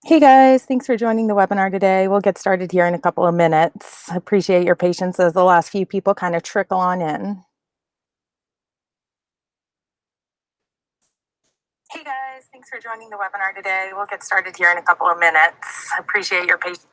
Hey guys, thanks for joining the webinar today. We'll get started here in a couple of minutes. Appreciate your patience as the last few people kind of trickle on in. Hey guys, thanks for joining the webinar today. We'll get started here in a couple of minutes. Appreciate your patience.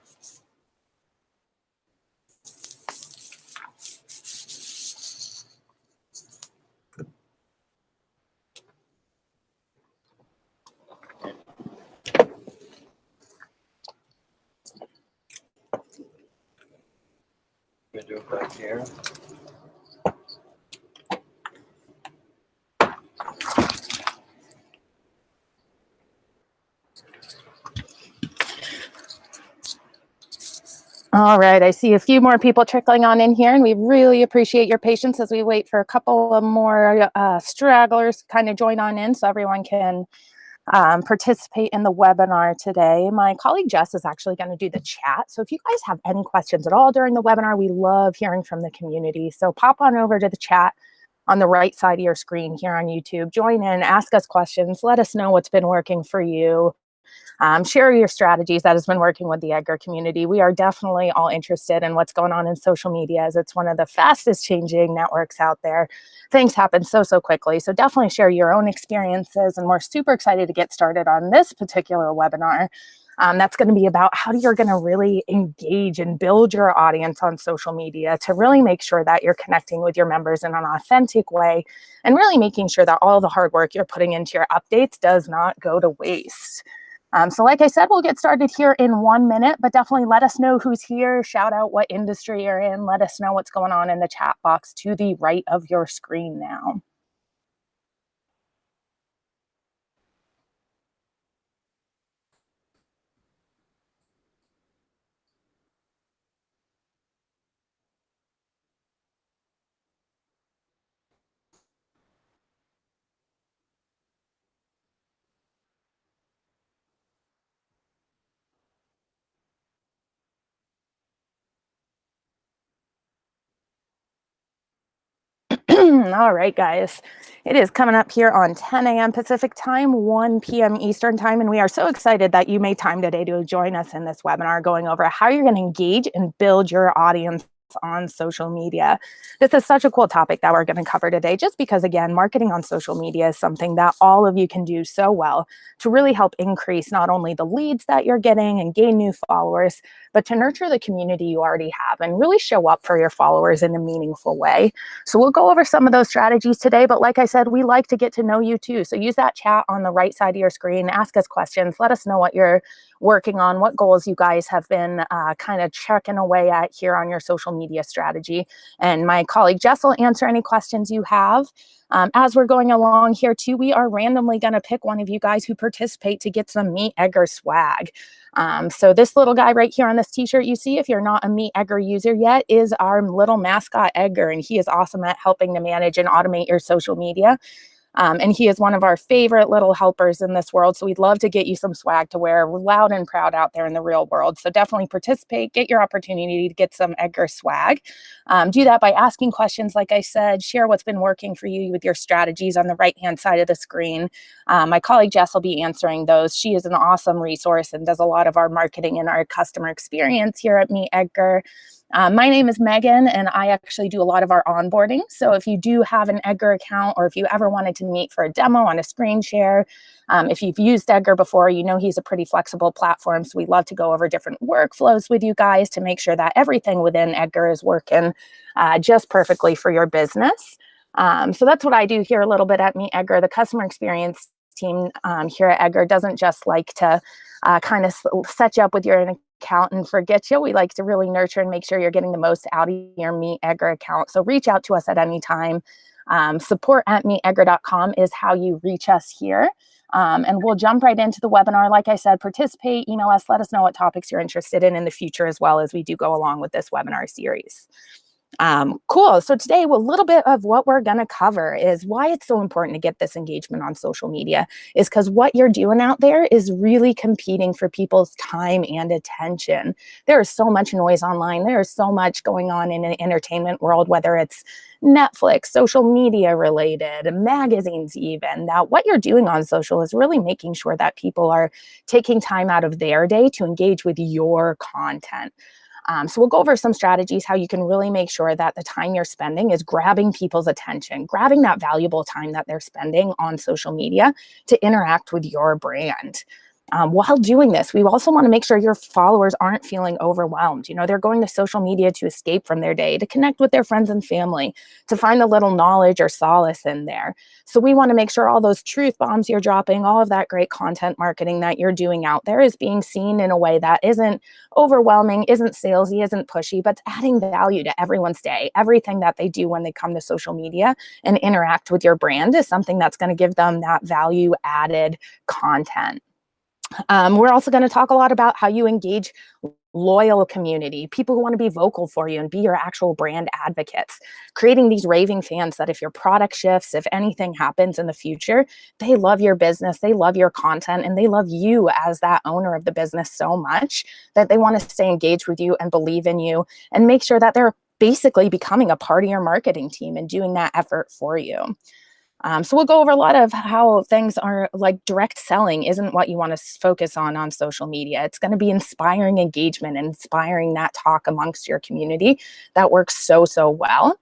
Gonna do it back here. All right, I see a few more people trickling on in here, and we really appreciate your patience as we wait for a couple of more stragglers to kind of join on in so everyone can participate in the webinar today. My colleague Jess is actually going to do the chat. So if you guys have any questions at all during the webinar, we love hearing from the community. So pop on over to the chat on the right side of your screen here on YouTube. Join in, ask us questions, let us know what's been working for you. Share your strategies that has been working with the Edgar community. We are definitely all interested in what's going on in social media, as it's one of the fastest changing networks out there. Things happen so quickly. So definitely share your own experiences. And we're super excited to get started on this particular webinar. That's going to be about how you're going to really engage and build your audience on social media to really make sure that you're connecting with your members in an authentic way and really making sure that all the hard work you're putting into your updates does not go to waste. So like I said, we'll get started here in 1 minute, but definitely let us know who's here. Shout out what industry you're in. Let us know what's going on in the chat box to the right of your screen now. All right, guys. It is coming up here on 10 a.m. Pacific time, 1 p.m. Eastern time, and we are so excited that you made time today to join us in this webinar going over how you're going to engage and build your audience on social media. This is such a cool topic that we're going to cover today, just because, again, marketing on social media is something that all of you can do so well to really help increase not only the leads that you're getting and gain new followers, but to nurture the community you already have and really show up for your followers in a meaningful way. So we'll go over some of those strategies today, but like I said, we like to get to know you too. So use that chat on the right side of your screen, ask us questions, let us know what you're working on, what goals you guys have been kind of checking away at here on your social media strategy. And my colleague Jess will answer any questions you have. As we're going along here too, we are randomly going to pick one of you guys who participate to get some MeetEdgar swag. So this little guy right here on this t-shirt you see, if you're not a MeetEdgar user yet, is our little mascot Edgar, and he is awesome at helping to manage and automate your social media. And he is one of our favorite little helpers in this world. So we'd love to get you some swag to wear loud and proud out there in the real world. So definitely participate, get your opportunity to get some Edgar swag. Do that by asking questions, like I said, share what's been working for you with your strategies on the right-hand side of the screen. My colleague Jess will be answering those. She is an awesome resource and does a lot of our marketing and our customer experience here at MeetEdgar. My name is Megan, and I actually do a lot of our onboarding. So if you do have an Edgar account, or if you ever wanted to meet for a demo on a screen share, if you've used Edgar before, you know he's a pretty flexible platform. So we love to go over different workflows with you guys to make sure that everything within Edgar is working just perfectly for your business. So that's what I do here a little bit at MeetEdgar. The customer experience team here at Edgar doesn't just like to kind of set you up with your account and forget you. We like to really nurture and make sure you're getting the most out of your MeetEdgar account. So reach out to us at any time. Support@meetedgar.com is how you reach us here. And we'll jump right into the webinar. Like I said, participate, email us, let us know what topics you're interested in the future as well, as we do go along with this webinar series. Cool. So today, a little bit of what we're going to cover is why it's so important to get this engagement on social media is because what you're doing out there is really competing for people's time and attention. There is so much noise online. There is so much going on in an entertainment world, whether it's Netflix, social media related, magazines, even that what you're doing on social is really making sure that people are taking time out of their day to engage with your content. So we'll go over some strategies, how you can really make sure that the time you're spending is grabbing people's attention, grabbing that valuable time that they're spending on social media to interact with your brand. While doing this, we also want to make sure your followers aren't feeling overwhelmed. They're going to social media to escape from their day, to connect with their friends and family, to find a little knowledge or solace in there. So we want to make sure all those truth bombs you're dropping, all of that great content marketing that you're doing out there is being seen in a way that isn't overwhelming, isn't salesy, isn't pushy, but adding value to everyone's day. Everything that they do when they come to social media and interact with your brand is something that's going to give them that value added content. We're also going to talk a lot about how you engage loyal community, people who want to be vocal for you and be your actual brand advocates, creating these raving fans that if your product shifts, if anything happens in the future, they love your business, they love your content, and they love you as that owner of the business so much that they want to stay engaged with you and believe in you and make sure that they're basically becoming a part of your marketing team and doing that effort for you. So we'll go over a lot of how things are like direct selling isn't what you want to focus on social media. It's going to be inspiring engagement and inspiring that talk amongst your community that works so, so well.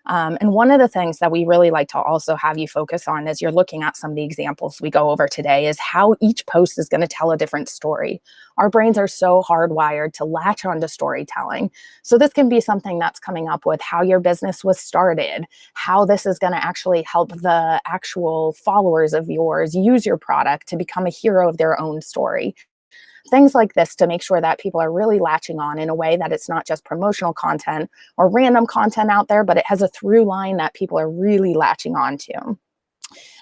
And one of the things that we really like to also have you focus on as you're looking at some of the examples we go over today is how each post is going to tell a different story. Our brains are so hardwired to latch onto storytelling. So this can be something that's coming up with how your business was started, how this is going to actually help the actual followers of yours use your product to become a hero of their own story. Things like this to make sure that people are really latching on in a way that it's not just promotional content or random content out there, but it has a through line that people are really latching on to.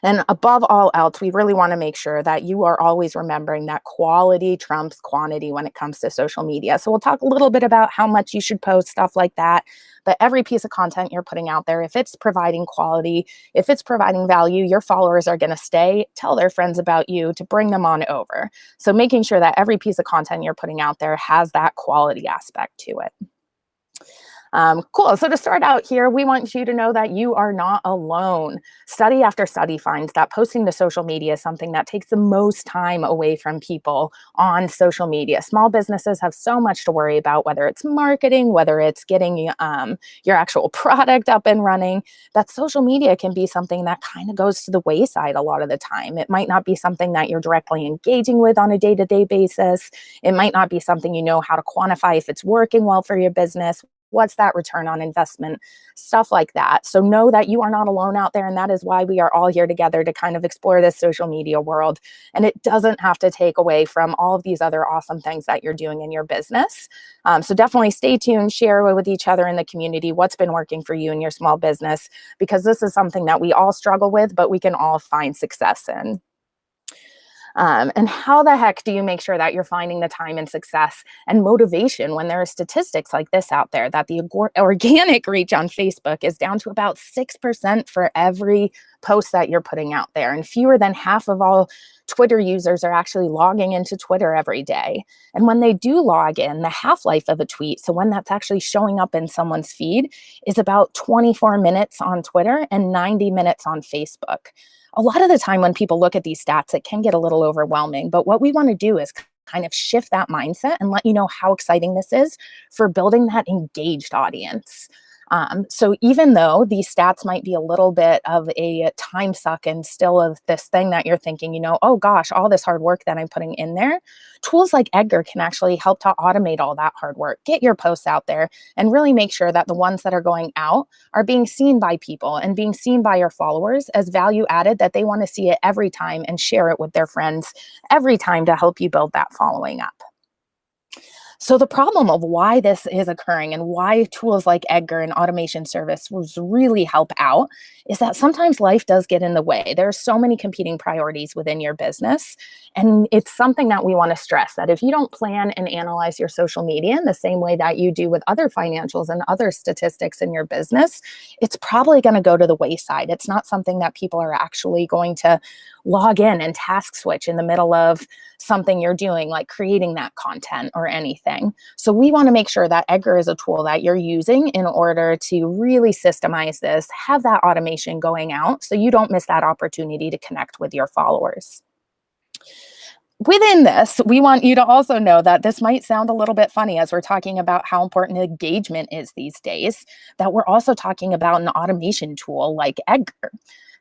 And above all else, we really want to make sure that you are always remembering that quality trumps quantity when it comes to social media. So we'll talk a little bit about how much you should post, stuff like that. But every piece of content you're putting out there, if it's providing quality, if it's providing value, your followers are going to stay, tell their friends about you to bring them on over. So making sure that every piece of content you're putting out there has that quality aspect to it. Cool. So to start out here, we want you to know that you are not alone. Study after study finds that posting to social media is something that takes the most time away from people on social media. Small businesses have so much to worry about, whether it's marketing, whether it's getting your actual product up and running, that social media can be something that kind of goes to the wayside a lot of the time. It might not be something that you're directly engaging with on a day-to-day basis. It might not be something you know how to quantify if it's working well for your business. What's that return on investment? Stuff like that. So know that you are not alone out there. And that is why we are all here together to kind of explore this social media world. And it doesn't have to take away from all of these other awesome things that you're doing in your business. So definitely stay tuned, share with each other in the community what's been working for you in your small business, because this is something that we all struggle with, but we can all find success in. And how the heck do you make sure that you're finding the time and success and motivation when there are statistics like this out there that the organic reach on Facebook is down to about 6% for every post that you're putting out there, and fewer than half of all Twitter users are actually logging into Twitter every day. And when they do log in, the half-life of a tweet, so when that's actually showing up in someone's feed, is about 24 minutes on Twitter and 90 minutes on Facebook. A lot of the time when people look at these stats, it can get a little overwhelming. But what we want to do is kind of shift that mindset and let you know how exciting this is for building that engaged audience. So even though these stats might be a little bit of a time suck and still of this thing that you're thinking, oh gosh, all this hard work that I'm putting in there, tools like Edgar can actually help to automate all that hard work, get your posts out there, and really make sure that the ones that are going out are being seen by people and being seen by your followers as value added, that they want to see it every time and share it with their friends every time to help you build that following up. So the problem of why this is occurring and why tools like Edgar and automation services really help out is that sometimes life does get in the way. There are so many competing priorities within your business. And it's something that we want to stress that if you don't plan and analyze your social media in the same way that you do with other financials and other statistics in your business, it's probably going to go to the wayside. It's not something that people are actually going to log in and task switch in the middle of something you're doing, like creating that content or anything. So we want to make sure that Edgar is a tool that you're using in order to really systemize this, have that automation going out so you don't miss that opportunity to connect with your followers. Within this, we want you to also know that this might sound a little bit funny as we're talking about how important engagement is these days, that we're also talking about an automation tool like Edgar.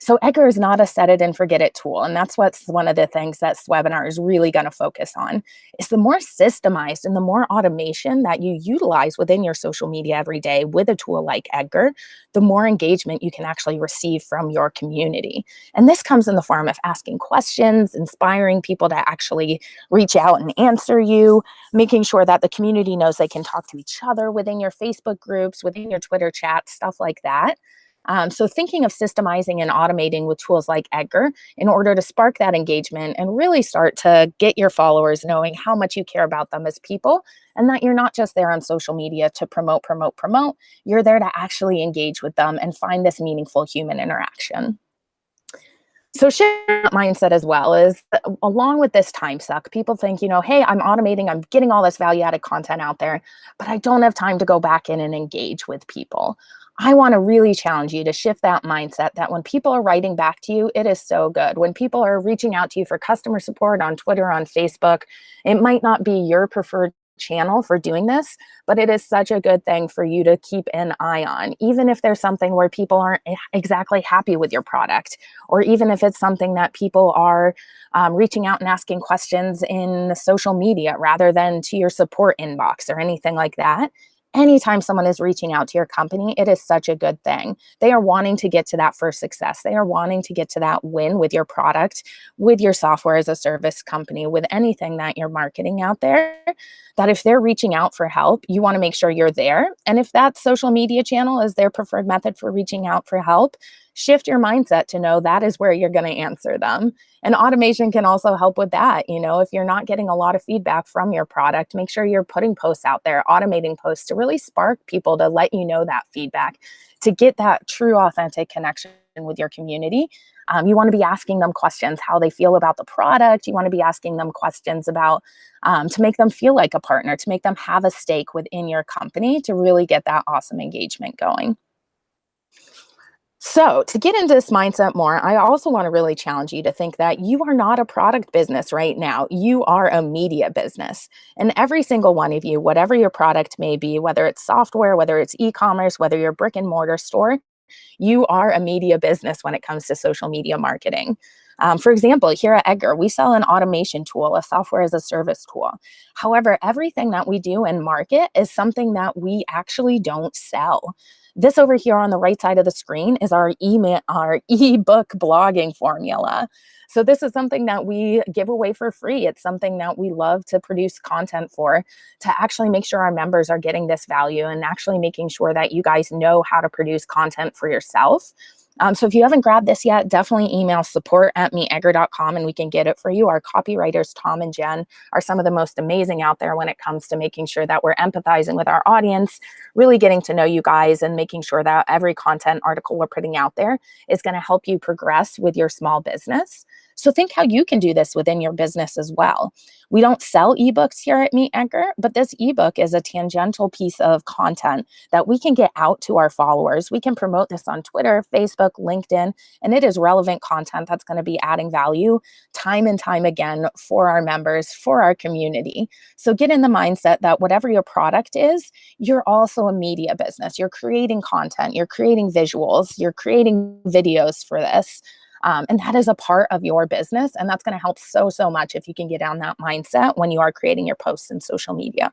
So Edgar is not a set it and forget it tool. And that's what's one of the things that this webinar is really going to focus on is the more systemized and the more automation that you utilize within your social media every day with a tool like Edgar, the more engagement you can actually receive from your community. And this comes in the form of asking questions, inspiring people to actually reach out and answer you, making sure that the community knows they can talk to each other within your Facebook groups, within your Twitter chats, stuff like that. So thinking of systemizing and automating with tools like Edgar in order to spark that engagement and really start to get your followers knowing how much you care about them as people and that you're not just there on social media to promote, promote, promote. You're there to actually engage with them and find this meaningful human interaction. So share that mindset as well is along with this time suck, people think, hey, I'm automating, I'm getting all this value added content out there, but I don't have time to go back in and engage with people. I want to really challenge you to shift that mindset that when people are writing back to you, it is so good. When people are reaching out to you for customer support on Twitter, on Facebook, it might not be your preferred channel for doing this, but it is such a good thing for you to keep an eye on, even if there's something where people aren't exactly happy with your product, or even if it's something that people are reaching out and asking questions in social media rather than to your support inbox or anything like that. Anytime someone is reaching out to your company, it is such a good thing. They are wanting to get to that first success. They are wanting to get to that win with your product, with your software as a service company, with anything that you're marketing out there. That if they're reaching out for help, you want to make sure you're there. And if that social media channel is their preferred method for reaching out for help, shift your mindset to know that is where you're going to answer them. And automation can also help with that. If you're not getting a lot of feedback from your product, make sure you're putting posts out there, automating posts to really spark people to let you know that feedback, to get that true, authentic connection with your community. You want to be asking them questions, how they feel about the product. You want to be asking them questions about to make them feel like a partner, to make them have a stake within your company, to really get that awesome engagement going. So, to get into this mindset more, I also want to really challenge you to think that you are not a product business right now. You are a media business. And every single one of you, whatever your product may be, whether it's software, whether it's e commerce, whether you're a brick and mortar store, you are a media business when it comes to social media marketing. For example, here at Edgar, we sell an automation tool, a software as a service tool. However, everything that we do and market is something that we actually don't sell. This over here on the right side of the screen is our ebook blogging formula. So this is something that we give away for free. It's something that we love to produce content for, to actually make sure our members are getting this value and actually making sure that you guys know how to produce content for yourself. So if you haven't grabbed this yet, definitely email support@meetedgar.com and we can get it for you. Our copywriters, Tom and Jen, are some of the most amazing out there when it comes to making sure that we're empathizing with our audience, really getting to know you guys and making sure that every content article we're putting out there is going to help you progress with your small business. So think how you can do this within your business as well. We don't sell ebooks here at MeetEdgar, but this ebook is a tangential piece of content that we can get out to our followers. We can promote this on Twitter, Facebook, LinkedIn, and it is relevant content that's going to be adding value time and time again for our members, for our community. So get in the mindset that whatever your product is, you're also a media business. You're creating content, you're creating visuals, you're creating videos for this. And that is a part of your business. And that's going to help so, so much if you can get down that mindset when you are creating your posts in social media.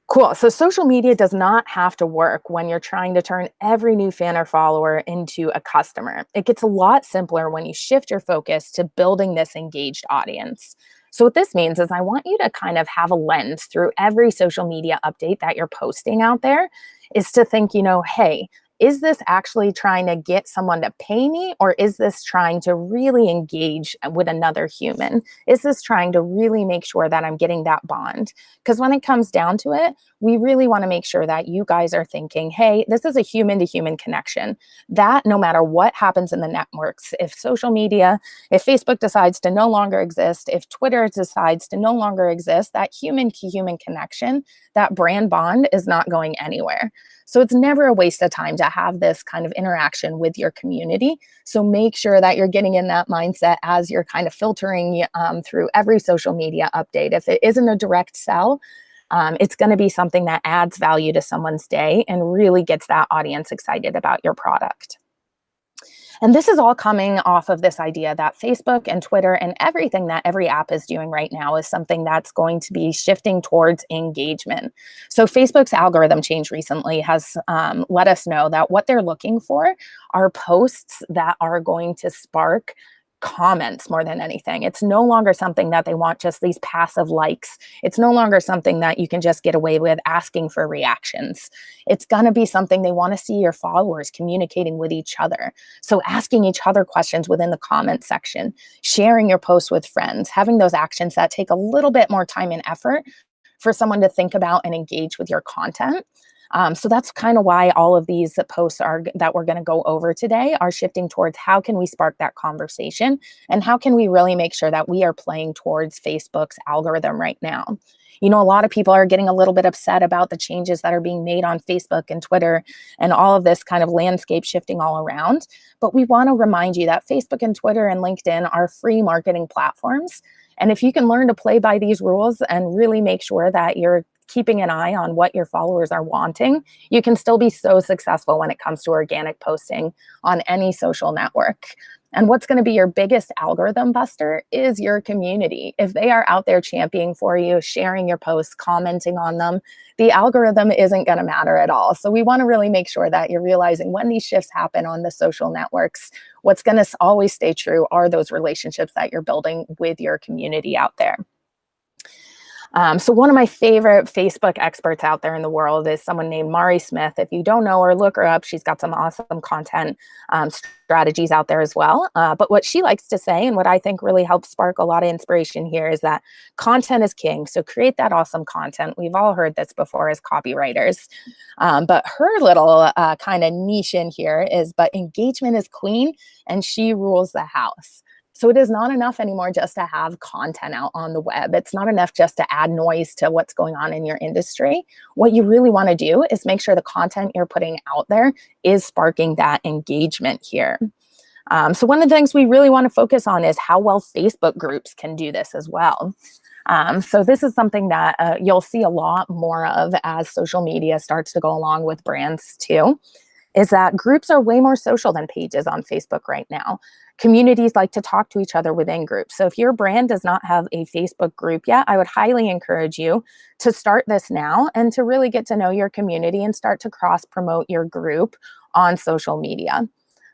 Cool. So social media does not have to work when you're trying to turn every new fan or follower into a customer. It gets a lot simpler when you shift your focus to building this engaged audience. So what this means is I want you to kind of have a lens through every social media update that you're posting out there is to think, hey, is this actually trying to get someone to pay me, or is this trying to really engage with another human? Is this trying to really make sure that I'm getting that bond? Because when it comes down to it, we really want to make sure that you guys are thinking, hey, this is a human to human connection. That no matter what happens in the networks, if social media, if Facebook decides to no longer exist, if Twitter decides to no longer exist, that human to human connection, that brand bond is not going anywhere. So it's never a waste of time to have this kind of interaction with your community. So make sure that you're getting in that mindset as you're kind of filtering through every social media update. If it isn't a direct sell, it's going to be something that adds value to someone's day and really gets that audience excited about your product. And this is all coming off of this idea that Facebook and Twitter and everything that every app is doing right now is something that's going to be shifting towards engagement. So Facebook's algorithm change recently has let us know that what they're looking for are posts that are going to spark comments more than anything. It's no longer something that they want just these passive likes. It's no longer something that you can just get away with asking for reactions. It's going to be something they want to see your followers communicating with each other. So asking each other questions within the comment section, sharing your posts with friends, having those actions that take a little bit more time and effort for someone to think about and engage with your content. So that's kind of why all of these posts that we're going to go over today are shifting towards how can we spark that conversation and how can we really make sure that we are playing towards Facebook's algorithm right now. A lot of people are getting a little bit upset about the changes that are being made on Facebook and Twitter and all of this kind of landscape shifting all around. But we want to remind you that Facebook and Twitter and LinkedIn are free marketing platforms. And if you can learn to play by these rules and really make sure that you're keeping an eye on what your followers are wanting, you can still be so successful when it comes to organic posting on any social network. And what's going to be your biggest algorithm buster is your community. If they are out there championing for you, sharing your posts, commenting on them, the algorithm isn't going to matter at all. So we want to really make sure that you're realizing when these shifts happen on the social networks, what's going to always stay true are those relationships that you're building with your community out there. So one of my favorite Facebook experts out there in the world is someone named Mari Smith. If you don't know her, look her up. She's got some awesome content strategies out there as well. But what she likes to say, and what I think really helps spark a lot of inspiration here, is that content is king. So create that awesome content. We've all heard this before as copywriters. But her little kind of niche in here is, but engagement is queen and she rules the house. So it is not enough anymore just to have content out on the web. It's not enough just to add noise to what's going on in your industry. What you really want to do is make sure the content you're putting out there is sparking that engagement here. So one of the things we really want to focus on is how well Facebook groups can do this as well. So this is something that you'll see a lot more of as social media starts to go along with brands too, is that groups are way more social than pages on Facebook right now. Communities like to talk to each other within groups. So if your brand does not have a Facebook group yet, I would highly encourage you to start this now and to really get to know your community and start to cross-promote your group on social media.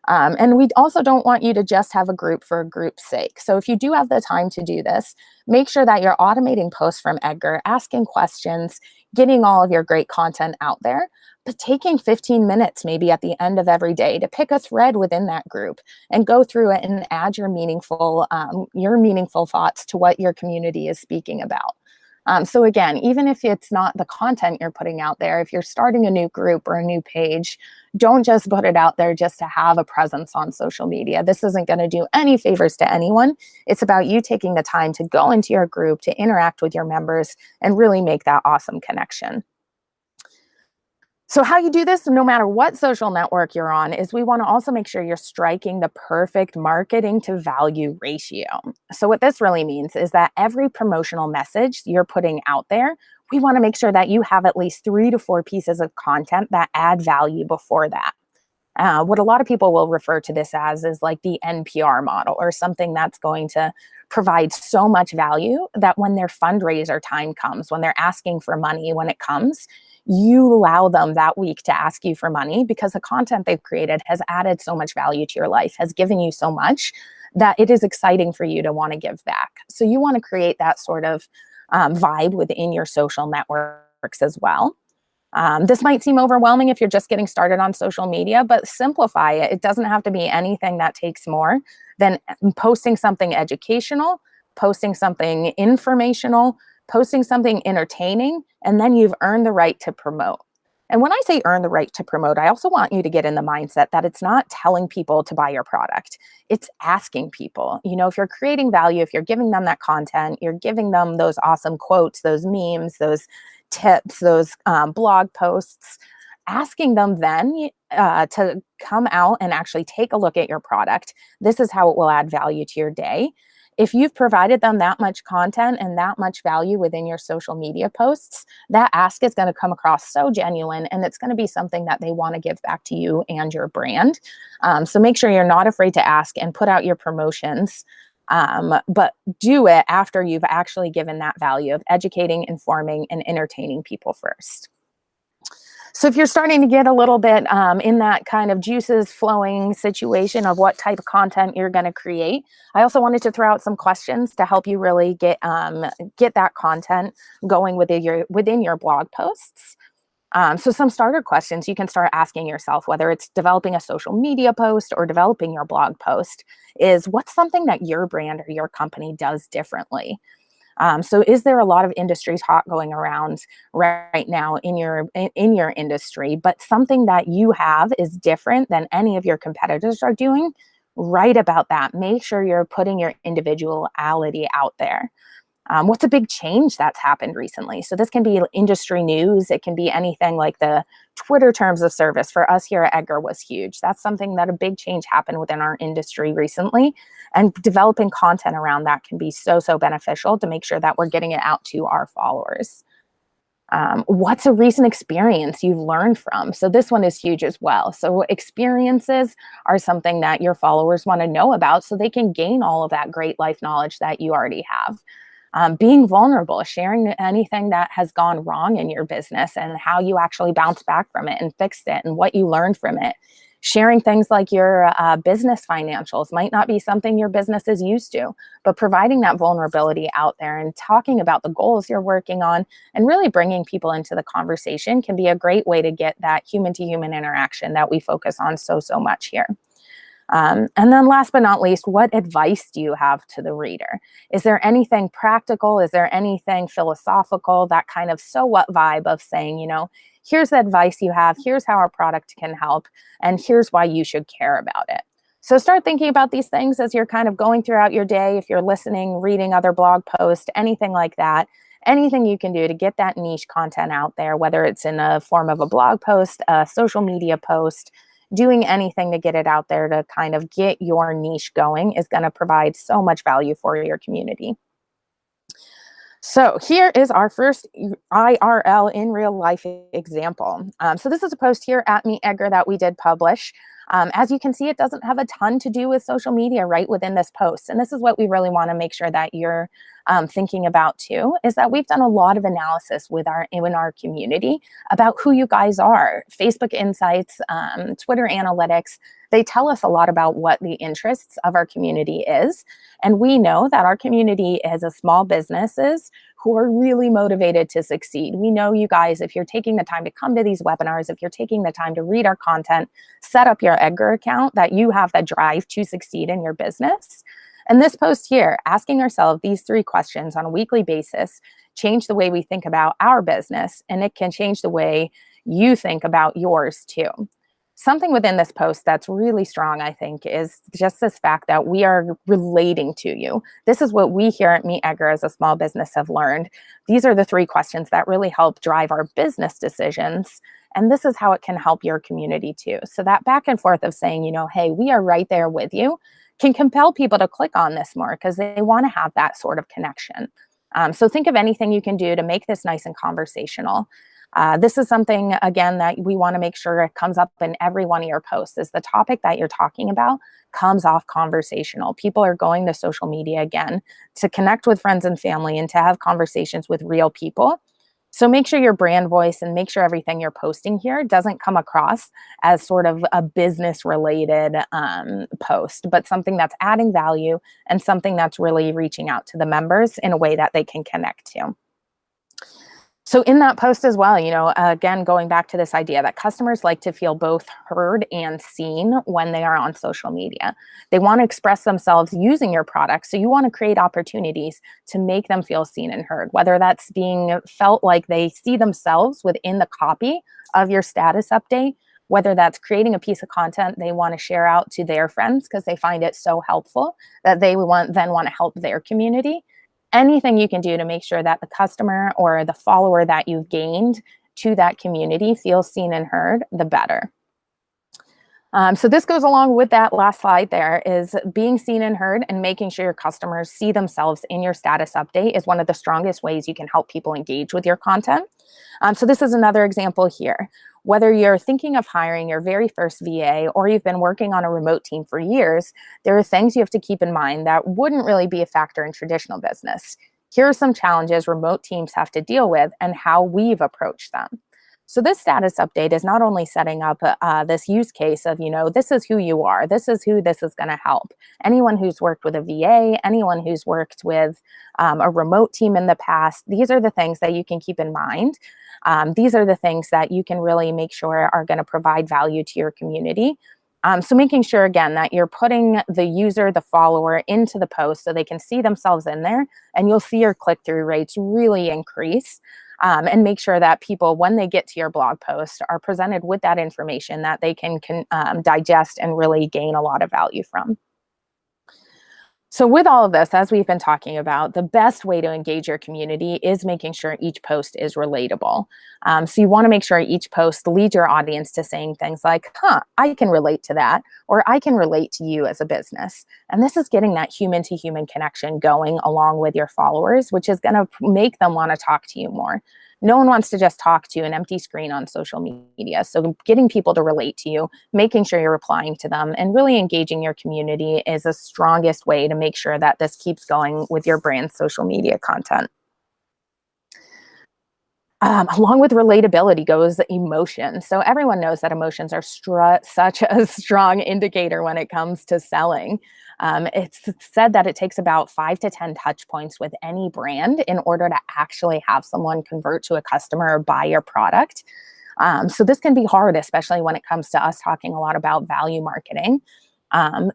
And we also don't want you to just have a group for a group's sake. So if you do have the time to do this, make sure that you're automating posts from Edgar, asking questions, getting all of your great content out there, but taking 15 minutes maybe at the end of every day to pick a thread within that group and go through it and add your meaningful thoughts to what your community is speaking about. So again, even if it's not the content you're putting out there, if you're starting a new group or a new page, don't just put it out there just to have a presence on social media. This isn't going to do any favors to anyone. It's about you taking the time to go into your group, to interact with your members, and really make that awesome connection. So how you do this, no matter what social network you're on, is we want to also make sure you're striking the perfect marketing to value ratio. So what this really means is that every promotional message you're putting out there, we want to make sure that you have at least 3 to 4 pieces of content that add value before that. What a lot of people will refer to this as is like the NPR model, or something that's going to provide so much value that when their fundraiser time comes, when they're asking for money, when it comes, you allow them that week to ask you for money because the content they've created has added so much value to your life, has given you so much that it is exciting for you to want to give back. So you want to create that sort of vibe within your social networks as well. This might seem overwhelming if you're just getting started on social media, but simplify it. It doesn't have to be anything that takes more than posting something educational, posting something informational, posting something entertaining, and then you've earned the right to promote. And when I say earn the right to promote, I also want you to get in the mindset that it's not telling people to buy your product. It's asking people. If you're creating value, if you're giving them that content, you're giving them those awesome quotes, those memes, those tips, those blog posts, asking them then to come out and actually take a look at your product. This is how it will add value to your day. If you've provided them that much content and that much value within your social media posts, that ask is going to come across so genuine, and it's going to be something that they want to give back to you and your brand. So make sure you're not afraid to ask and put out your promotions. But do it after you've actually given that value of educating, informing, and entertaining people first. So if you're starting to get a little bit in that kind of juices flowing situation of what type of content you're going to create, I also wanted to throw out some questions to help you really get that content going within your blog posts. So some starter questions you can start asking yourself, whether it's developing a social media post or developing your blog post, is what's something that your brand or your company does differently? So is there a lot of industry talk going around right now in your industry, but something that you have is different than any of your competitors are doing? Write about that. Make sure you're putting your individuality out there. What's a big change that's happened recently? So this can be industry news. It can be anything like the Twitter terms of service for us here at Edgar was huge. That's something that a big change happened within our industry recently. And developing content around that can be so beneficial to make sure that we're getting it out to our followers. What's a recent experience you've learned from? So this one is huge as well. So experiences are something that your followers want to know about so they can gain all of that great life knowledge that you already have. Being vulnerable, sharing anything that has gone wrong in your business and how you actually bounced back from it and fixed it and what you learned from it. Sharing things like your business financials might not be something your business is used to, but providing that vulnerability out there and talking about the goals you're working on and really bringing people into the conversation can be a great way to get that human-to-human interaction that we focus on so much here. And then last but not least, what advice do you have to the reader? Is there anything practical? Is there anything philosophical, that kind of so what vibe of saying, here's the advice you have, here's how our product can help, and here's why you should care about it. So start thinking about these things as you're kind of going throughout your day. If you're listening, reading other blog posts, anything like that, anything you can do to get that niche content out there, whether it's in a form of a blog post, a social media post, doing anything to get it out there to kind of get your niche going is going to provide so much value for your community. So here is our first IRL in real life example. So this is a post here at MeetEdgar that we did publish. As you can see, it doesn't have a ton to do with social media right within this post. And this is what we really want to make sure that you're thinking about too, is that we've done a lot of analysis in our community about who you guys are. Facebook Insights, Twitter Analytics, they tell us a lot about what the interests of our community is. And we know that our community is a small businesses who are really motivated to succeed. We know you guys, if you're taking the time to come to these webinars, if you're taking the time to read our content, set up your Edgar account, that you have the drive to succeed in your business. And this post here, asking ourselves these 3 questions on a weekly basis, change the way we think about our business, and it can change the way you think about yours too. Something within this post that's really strong, I think, is just this fact that we are relating to you. This is what we here at MeetEdgar as a small business have learned. These are the 3 questions that really help drive our business decisions. And this is how it can help your community too. So that back and forth of saying, hey, we are right there with you, can compel people to click on this more because they want to have that sort of connection. So think of anything you can do to make this nice and conversational. This is something, again, that we want to make sure it comes up in every one of your posts, is the topic that you're talking about comes off conversational. People are going to social media, again, to connect with friends and family and to have conversations with real people. So make sure your brand voice and make sure everything you're posting here doesn't come across as sort of a business related post, but something that's adding value and something that's really reaching out to the members in a way that they can connect to. So in that post as well, again, going back to this idea that customers like to feel both heard and seen when they are on social media. They want to express themselves using your product. So you want to create opportunities to make them feel seen and heard, whether that's being felt like they see themselves within the copy of your status update, whether that's creating a piece of content they want to share out to their friends because they find it so helpful that they then want to help their community. Anything you can do to make sure that the customer or the follower that you've gained to that community feels seen and heard, the better. So this goes along with that last slide there, is being seen and heard and making sure your customers see themselves in your status update is one of the strongest ways you can help people engage with your content. So this is another example here. Whether you're thinking of hiring your very first VA or you've been working on a remote team for years, there are things you have to keep in mind that wouldn't really be a factor in traditional business. Here are some challenges remote teams have to deal with and how we've approached them. So this status update is not only setting up this use case of, this is who you are, this is who this is going to help. Anyone who's worked with a VA, anyone who's worked with a remote team in the past, these are the things that you can keep in mind. These are the things that you can really make sure are going to provide value to your community. So making sure, again, that you're putting the user, the follower into the post so they can see themselves in there, and you'll see your click-through rates really increase. And make sure that people, when they get to your blog post, are presented with that information that they can digest and really gain a lot of value from. So with all of this, as we've been talking about, the best way to engage your community is making sure each post is relatable. So you want to make sure each post leads your audience to saying things like, I can relate to that, or I can relate to you as a business. And this is getting that human to human connection going along with your followers, which is going to make them want to talk to you more. No one wants to just talk to an empty screen on social media. So getting people to relate to you, making sure you're replying to them, and really engaging your community is the strongest way to make sure that this keeps going with your brand's social media content. Along with relatability goes emotion. So everyone knows that emotions are such a strong indicator when it comes to selling. It's said that it takes about 5 to 10 touch points with any brand in order to actually have someone convert to a customer or buy your product. So this can be hard, especially when it comes to us talking a lot about value marketing.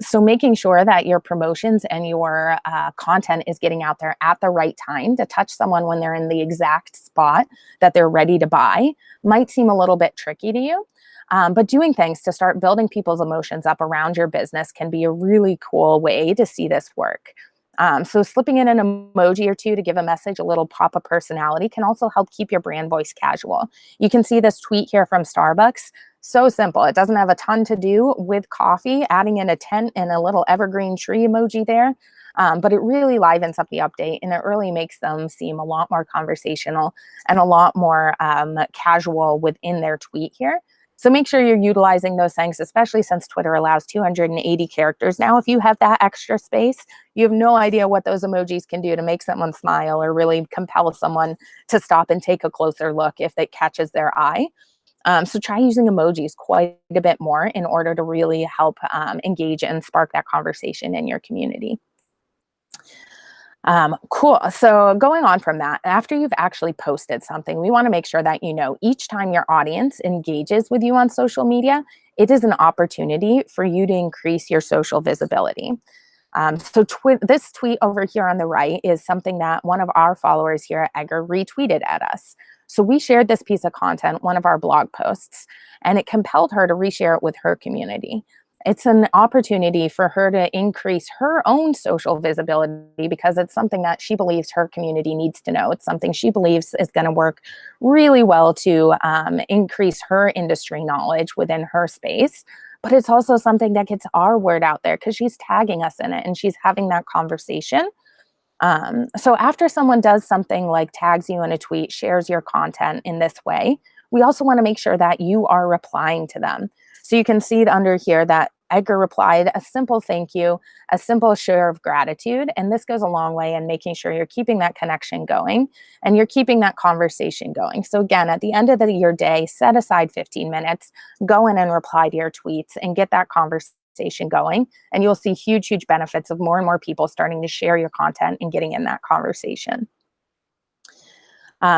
So making sure that your promotions and your content is getting out there at the right time to touch someone when they're in the exact spot that they're ready to buy might seem a little bit tricky to you. But doing things to start building people's emotions up around your business can be a really cool way to see this work. So slipping in an emoji or two to give a message, a little pop of personality, can also help keep your brand voice casual. You can see this tweet here from Starbucks. So simple. It doesn't have a ton to do with coffee, adding in a tent and a little evergreen tree emoji there. But it really livens up the update, and it really makes them seem a lot more conversational and a lot more casual within their tweet here. So make sure you're utilizing those things, especially since Twitter allows 280 characters. Now, if you have that extra space, you have no idea what those emojis can do to make someone smile or really compel someone to stop and take a closer look if it catches their eye. So try using emojis quite a bit more in order to really help engage and spark that conversation in your community. Cool. So going on from that, after you've actually posted something, we want to make sure that each time your audience engages with you on social media, it is an opportunity for you to increase your social visibility. So this tweet over here on the right is something that one of our followers here at Edgar retweeted at us. So we shared this piece of content, one of our blog posts, and it compelled her to reshare it with her community. It's an opportunity for her to increase her own social visibility because it's something that she believes her community needs to know. It's something she believes is going to work really well to increase her industry knowledge within her space. But it's also something that gets our word out there because she's tagging us in it and she's having that conversation. So after someone does something like tags you in a tweet, shares your content in this way, we also want to make sure that you are replying to them. So you can see under here that Edgar replied a simple thank you, a simple share of gratitude. And this goes a long way in making sure you're keeping that connection going and you're keeping that conversation going. So again, at the end of your day, set aside 15 minutes, go in and reply to your tweets and get that conversation going. And you'll see huge, huge benefits of more and more people starting to share your content and getting in that conversation.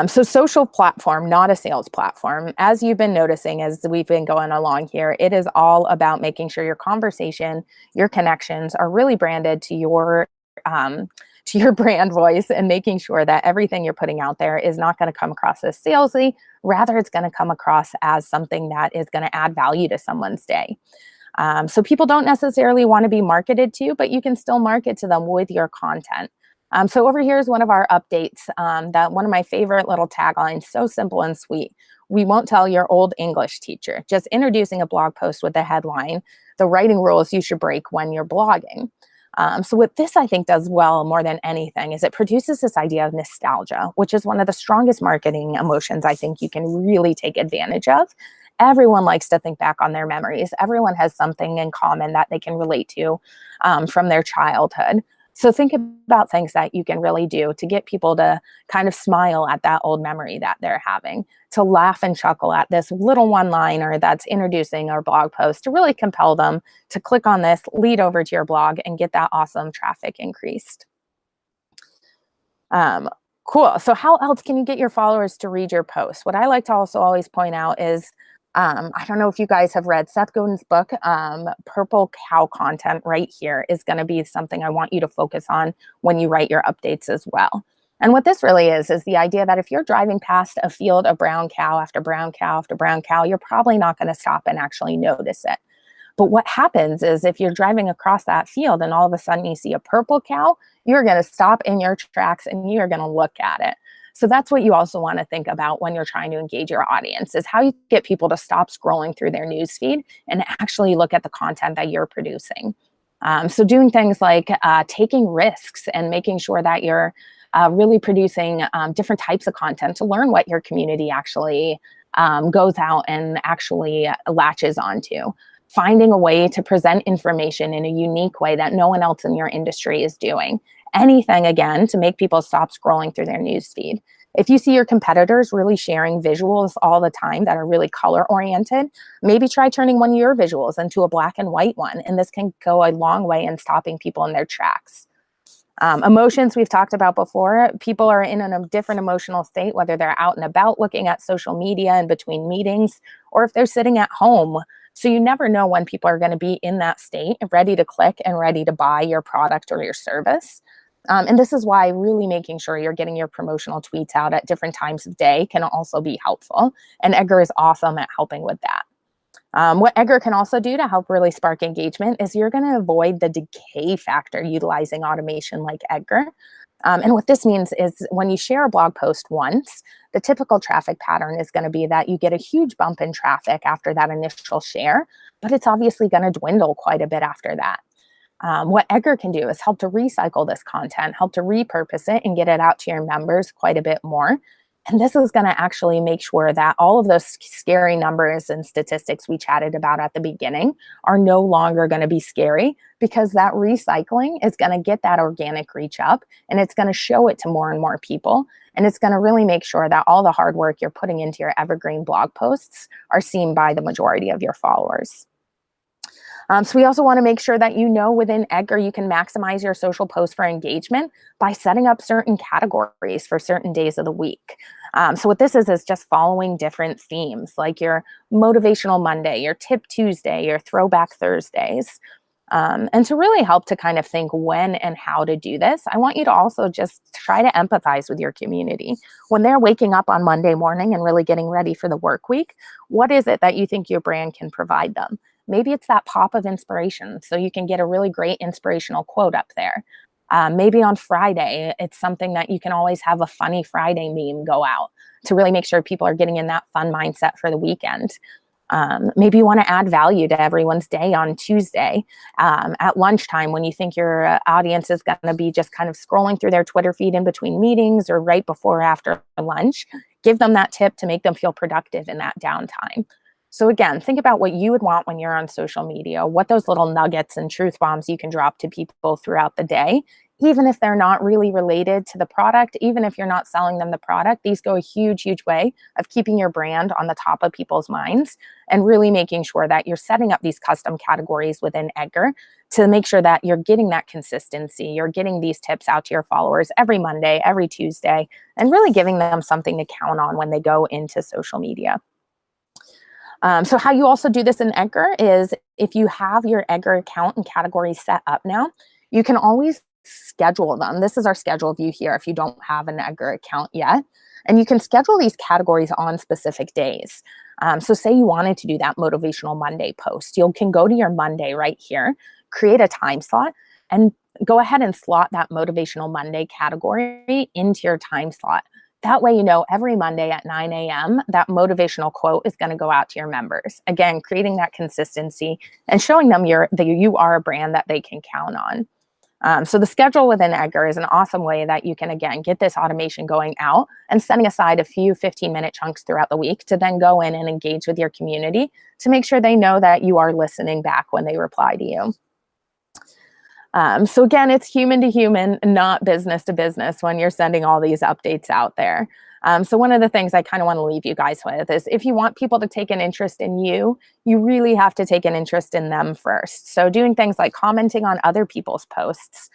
So social platform, not a sales platform. As you've been noticing as we've been going along here, it is all about making sure your conversation, your connections are really branded to your brand voice and making sure that everything you're putting out there is not going to come across as salesy. Rather, it's going to come across as something that is going to add value to someone's day. So people don't necessarily want to be marketed to, but you can still market to them with your content. So over here is one of our updates, that one of my favorite little taglines, so simple and sweet. We won't tell your old English teacher, just introducing a blog post with the headline, the writing rules you should break when you're blogging. So what this I think does well more than anything is it produces this idea of nostalgia, which is one of the strongest marketing emotions I think you can really take advantage of. Everyone likes to think back on their memories. Everyone has something in common that they can relate to from their childhood. So think about things that you can really do to get people to kind of smile at that old memory that they're having, to laugh and chuckle at this little one-liner that's introducing our blog post, to really compel them to click on this, lead over to your blog, and get that awesome traffic increased. Cool. So how else can you get your followers to read your posts? What I like to also always point out is, I don't know if you guys have read Seth Godin's book, Purple Cow content right here is going to be something I want you to focus on when you write your updates as well. And what this really is the idea that if you're driving past a field of brown cow after brown cow after brown cow, you're probably not going to stop and actually notice it. But what happens is if you're driving across that field and all of a sudden you see a purple cow, you're going to stop in your tracks and you're going to look at it. So that's what you also want to think about when you're trying to engage your audience, is how you get people to stop scrolling through their newsfeed and actually look at the content that you're producing. So doing things like taking risks and making sure that you're really producing different types of content to learn what your community actually goes out and actually latches onto. Finding a way to present information in a unique way that no one else in your industry is doing. Anything, again, to make people stop scrolling through their newsfeed. If you see your competitors really sharing visuals all the time that are really color oriented, maybe try turning one of your visuals into a black and white one. And this can go a long way in stopping people in their tracks. Emotions we've talked about before. People are in a different emotional state, whether they're out and about looking at social media in between meetings, or if they're sitting at home. So you never know when people are going to be in that state, ready to click and ready to buy your product or your service. And this is why really making sure you're getting your promotional tweets out at different times of day can also be helpful. And Edgar is awesome at helping with that. What Edgar can also do to help really spark engagement is you're going to avoid the decay factor utilizing automation like Edgar. And what this means is when you share a blog post once, the typical traffic pattern is going to be that you get a huge bump in traffic after that initial share, but it's obviously going to dwindle quite a bit after that. What Edgar can do is help to recycle this content, help to repurpose it and get it out to your members quite a bit more. And this is going to actually make sure that all of those scary numbers and statistics we chatted about at the beginning are no longer going to be scary, because that recycling is going to get that organic reach up and it's going to show it to more and more people. And it's going to really make sure that all the hard work you're putting into your evergreen blog posts are seen by the majority of your followers. So we also want to make sure that within Edgar, you can maximize your social posts for engagement by setting up certain categories for certain days of the week. So what this is just following different themes, like your motivational Monday, your tip Tuesday, your throwback Thursdays. And to really help to kind of think when and how to do this, I want you to also just try to empathize with your community. When they're waking up on Monday morning and really getting ready for the work week, what is it that you think your brand can provide them? Maybe it's that pop of inspiration, so you can get a really great inspirational quote up there. Maybe on Friday, it's something that you can always have a funny Friday meme go out to really make sure people are getting in that fun mindset for the weekend. Maybe you want to add value to everyone's day on Tuesday at lunchtime when you think your audience is going to be just kind of scrolling through their Twitter feed in between meetings or right before or after lunch. Give them that tip to make them feel productive in that downtime. So again, think about what you would want when you're on social media, what those little nuggets and truth bombs you can drop to people throughout the day, even if they're not really related to the product, even if you're not selling them the product. These go a huge, huge way of keeping your brand on the top of people's minds and really making sure that you're setting up these custom categories within Edgar to make sure that you're getting that consistency. You're getting these tips out to your followers every Monday, every Tuesday, and really giving them something to count on when they go into social media. So how you also do this in Edgar is if you have your Edgar account and categories set up now, you can always schedule them. This is our schedule view here if you don't have an Edgar account yet. And you can schedule these categories on specific days. So say you wanted to do that motivational Monday post. You can go to your Monday right here, create a time slot, and go ahead and slot that motivational Monday category into your time slot. That way, you know, every Monday at 9 a.m., that motivational quote is going to go out to your members. Again, creating that consistency and showing them that you are a brand that they can count on. So the schedule within Edgar is an awesome way that you can, again, get this automation going out and setting aside a few 15-minute chunks throughout the week to then go in and engage with your community to make sure they know that you are listening back when they reply to you. So again, it's human to human, not business to business when you're sending all these updates out there. So one of the things I kind of want to leave you guys with is if you want people to take an interest in you, you really have to take an interest in them first. So doing things like commenting on other people's posts,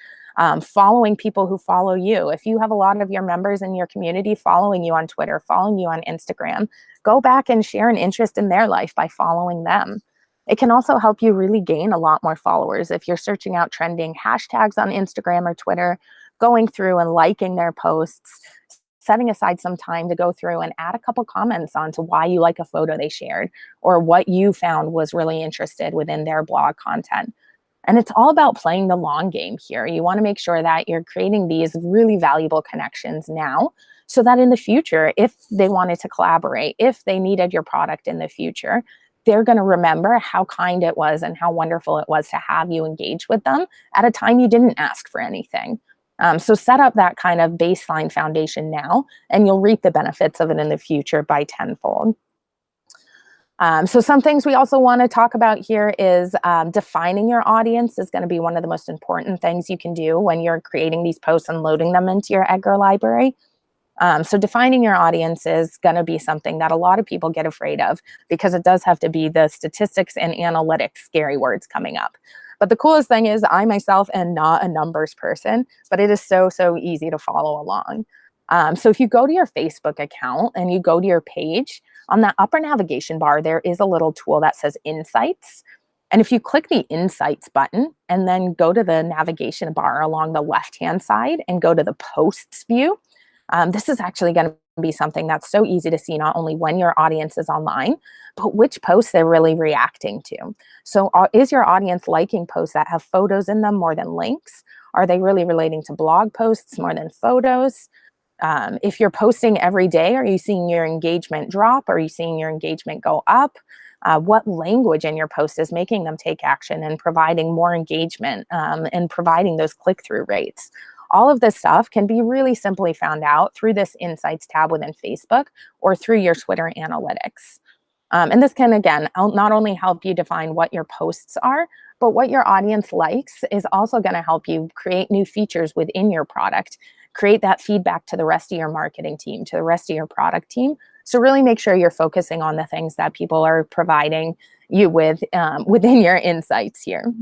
following people who follow you. If you have a lot of your members in your community following you on Twitter, following you on Instagram, go back and share an interest in their life by following them. It can also help you really gain a lot more followers if you're searching out trending hashtags on Instagram or Twitter, going through and liking their posts, setting aside some time to go through and add a couple comments onto why you like a photo they shared or what you found was really interested within their blog content. And it's all about playing the long game here. You want to make sure that you're creating these really valuable connections now so that in the future, if they wanted to collaborate, if they needed your product in the future, they're going to remember how kind it was and how wonderful it was to have you engage with them at a time you didn't ask for anything. So set up that kind of baseline foundation now, and you'll reap the benefits of it in the future by tenfold. So some things we also want to talk about here is defining your audience is going to be one of the most important things you can do when you're creating these posts and loading them into your Edgar library. So defining your audience is going to be something that a lot of people get afraid of because it does have to be the statistics and analytics scary words coming up. But the coolest thing is I myself am not a numbers person, but it is so, so easy to follow along. So if you go to your Facebook account and you go to your page, on that upper navigation bar, there is a little tool that says Insights. And if you click the Insights button and then go to the navigation bar along the left-hand side and go to the Posts view, this is actually going to be something that's so easy to see not only when your audience is online, but which posts they're really reacting to. So is your audience liking posts that have photos in them more than links? Are they really relating to blog posts more than photos? If you're posting every day, are you seeing your engagement drop? Are you seeing your engagement go up? What language in your post is making them take action and providing more engagement and providing those click-through rates? All of this stuff can be really simply found out through this Insights tab within Facebook or through your Twitter analytics. And this can, again, not only help you define what your posts are, but what your audience likes is also going to help you create new features within your product, create that feedback to the rest of your marketing team, to the rest of your product team. So really make sure you're focusing on the things that people are providing you with within your insights here.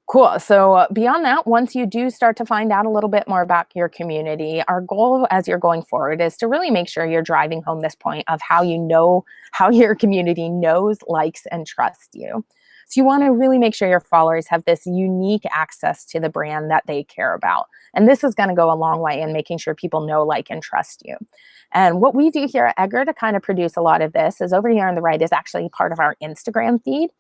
Cool. So beyond that, once you do start to find out a little bit more about your community, our goal as you're going forward is to really make sure you're driving home this point of how you know how your community knows, likes, and trusts you. So you want to really make sure your followers have this unique access to the brand that they care about. And this is going to go a long way in making sure people know, like, and trust you. And what we do here at Edgar to kind of produce a lot of this is over here on the right is actually part of our Instagram feed.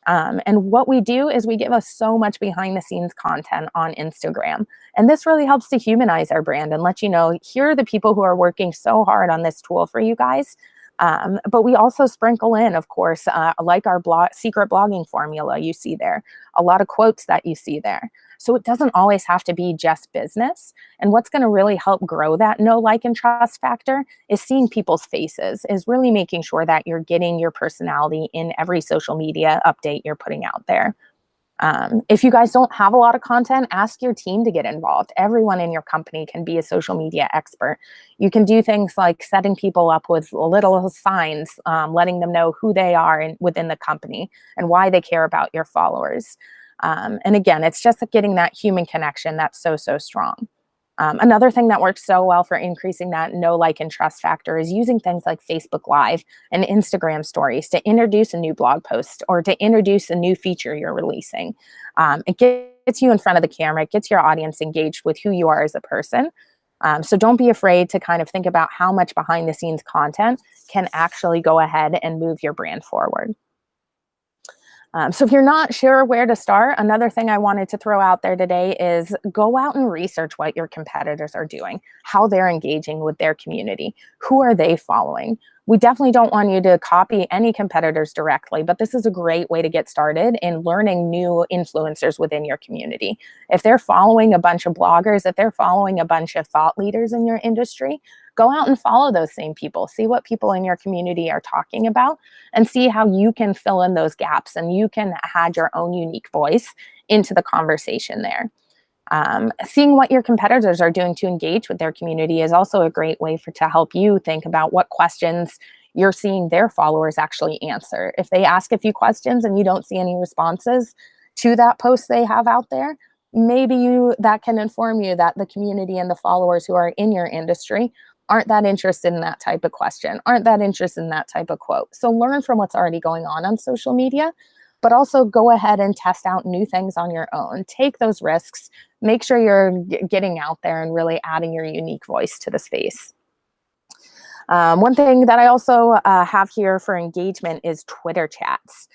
And what we do is we give us so much behind the scenes content on Instagram. And this really helps to humanize our brand and let you know, here are the people who are working so hard on this tool for you guys. But we also sprinkle in, of course, like our secret blogging formula you see there, a lot of quotes that you see there. So it doesn't always have to be just business. And what's going to really help grow that know, like, and trust factor is seeing people's faces, is really making sure that you're getting your personality in every social media update you're putting out there. If you guys don't have a lot of content, ask your team to get involved. Everyone in your company can be a social media expert. You can do things like setting people up with little signs, letting them know who they are within the company and why they care about your followers. And again, it's just getting that human connection that's so, so strong. Another thing that works so well for increasing that know, like, and trust factor is using things like Facebook Live and Instagram stories to introduce a new blog post or to introduce a new feature you're releasing. It gets you in front of the camera, it gets your audience engaged with who you are as a person. So don't be afraid to kind of think about how much behind the scenes content can actually go ahead and move your brand forward. So if you're not sure where to start, another thing I wanted to throw out there today is go out and research what your competitors are doing, how they're engaging with their community, who are they following. We definitely don't want you to copy any competitors directly, but this is a great way to get started in learning new influencers within your community. If they're following a bunch of bloggers, if they're following a bunch of thought leaders in your industry, go out and follow those same people. See what people in your community are talking about and see how you can fill in those gaps and you can add your own unique voice into the conversation there. Seeing what your competitors are doing to engage with their community is also a great way to help you think about what questions you're seeing their followers actually answer. If they ask a few questions and you don't see any responses to that post they have out there, maybe that can inform you that the community and the followers who are in your industry aren't that interested in that type of question, aren't that interested in that type of quote. So learn from what's already going on social media, but also go ahead and test out new things on your own. Take those risks. Make sure you're getting out there and really adding your unique voice to the space. One thing that I also have here for engagement is Twitter chats.